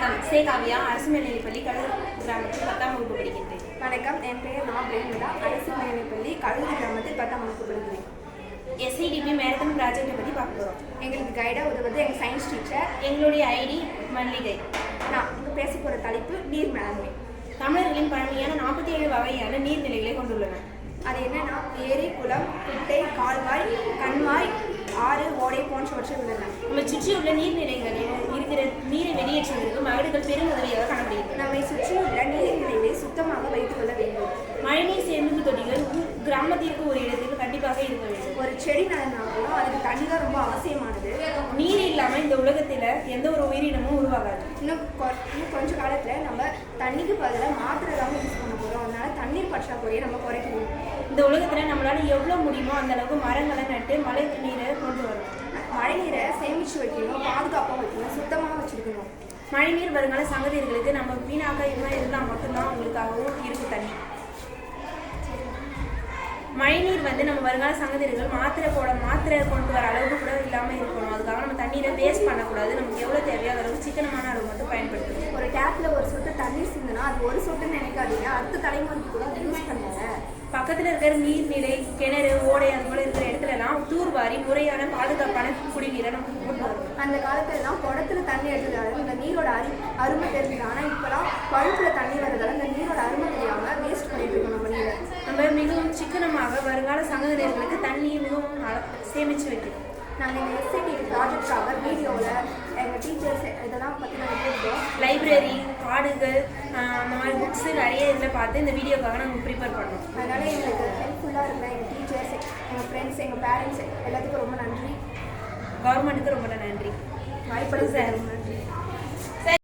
வணக்கம். சே காவியா, அரசு மேல்நிலைப்பள்ளி கழுகு கிராமத்தில் 10ஆம் வகுப்பு படிக்கின்றேன். வணக்கம், என் பெயர் பிரேமிதா. அரசு மேல்நிலைப்பள்ளி கழுகு கிராமத்தில் 10ஆம் வகுப்பு படிக்கிறேன். எஸ்ஐடிபி மேரத்தான் ப்ராஜெக்டை பற்றி பார்க்க போகிறோம். எங்களுக்கு கைடாக உதவுவது எங்கள் சயின்ஸ் டீச்சர். எங்களுடைய ஐடி மல்லிகை. நான் இங்கே பேச போகிற தலைப்பு நீர் மேலாண்மை. தமிழர்களின் பழமையான 47 வகையான நீர்நிலைகளை கொண்டுள்ளன. அது என்னன்னா ஏரி, குளம், குட்டை, கால்வாய், கண்மாய், ஆறு, ஓடை போன்றவற்றை உள்ளன. நம்மை சுற்றியுள்ள நீர்நிலைகளில் இருக்கிற நீரை வெளியேற்றுவதற்கு மகடுகள் பெரும் உதவியாக காணப்படுகிறது. நம்மை சுற்றியுள்ள நீர்நிலைகளை சுத்தமாக வைத்துக் கொள்ள வேண்டும். மழைநீர் சேமிப்பு தொட்டிகள் கிராமத்திற்கு ஒரு இடத்தில் கண்டிப்பாக இருக்க வேண்டும். ஒரு செடி நடனாலும் அதுக்கு தண்ணி தான் ரொம்ப அவசியமானது. நீர் இல்லாமல் இந்த உலகத்தில் எந்த ஒரு உயிரினமும் உருவாகாது. இன்னும் கொஞ்ச காலத்தில் நம்ம தண்ணிக்கு பதிலாக மாத்திரை தான் யூஸ் பண்ண போகிறோம். அதனால தண்ணீர் பற்றாக்குறையை நம்ம குறைக்கணும். இந்த உலகத்தில் நம்மளால எவ்வளோ முடியுமோ அந்த அளவுக்கு மரங்களை நட்டு மழை நீரை கொண்டு வரும். மழை நீரை சேமித்து வைக்கணும், பாதுகாப்பாக வைக்கணும், சுத்தமாக வச்சுருக்கணும். மழைநீர் வருங்கால சங்கதியர்களுக்கு நம்ம வீணாக இன்னும் இருந்தால் மட்டும்தான் அவங்களுக்காகவும் இருக்கு தண்ணி. மழைநீர் நம்ம வருங்கால சங்கதியர்கள் மாத்திரை கொண்டு வர அளவுக்கு கூட இல்லாமல் இருக்கணும். அதுக்காக நம்ம தண்ணீரை வேஸ்ட் பண்ணக்கூடாது. நமக்கு எவ்வளோ தேவையோ அளவுக்கு சிக்கனமான அளவு மட்டும் பயன்படுத்தணும். ஒரு டேப்பில் ஒரு சொட்டு தண்ணீர் சிந்துனா அது ஒரு சொட்டுன்னு நினைக்காதீங்க, அடுத்த தலைமுறைக்கு கூட யூஸ் பண்ணுங்க. பக்கத்தில் இருக்கிற நீர்நிலை, கிணறு, ஓடை அது போல இருக்கிற இடத்துலலாம் தூர்வாரி முறையான பாதுகாப்பான குடிநீரை நம்ம கொண்டு வரணும். அந்த காலத்துலலாம் குடத்துல தண்ணி எடுத்ததால இந்த நீரோட அருமை தெரிஞ்சது. ஆனால் இப்போலாம் பழுப்புல தண்ணி வரதால இந்த நீரோட அருமை தெரியாமல் வேஸ்ட் பண்ணிட்டு இருக்கோம். நம்ம நீரை நம்ம மிகவும் சிக்கனமாக வருங்கால சங்கதியர்களுக்கு தண்ணியை மிகவும் சேமித்து வைக்கணும். நாங்கள் இந்த எஸ்ஐடி ப்ராஜெக்டாக வீடியோவில் எங்கள் டீச்சர்ஸ் இதெல்லாம் பற்றி நாங்கள் கேட்குறோம். லைப்ரரி, காடுகள், அந்த மாதிரி புக்ஸு நிறைய இதில் பார்த்து இந்த வீடியோக்காக நாங்கள் ப்ரிப்பேர் பண்ணோம். அதனால் எங்களுக்கு ஹெல்ப்ஃபுல்லாக இருக்கிற எங்கள் டீச்சர்ஸ், எங்கள் ஃப்ரெண்ட்ஸ், எங்கள் பேரண்ட்ஸ் எல்லாத்துக்கும் ரொம்ப நன்றி. கவர்மெண்ட்டுக்கு ரொம்ப நன்றி. வாய்ப்பு சார்.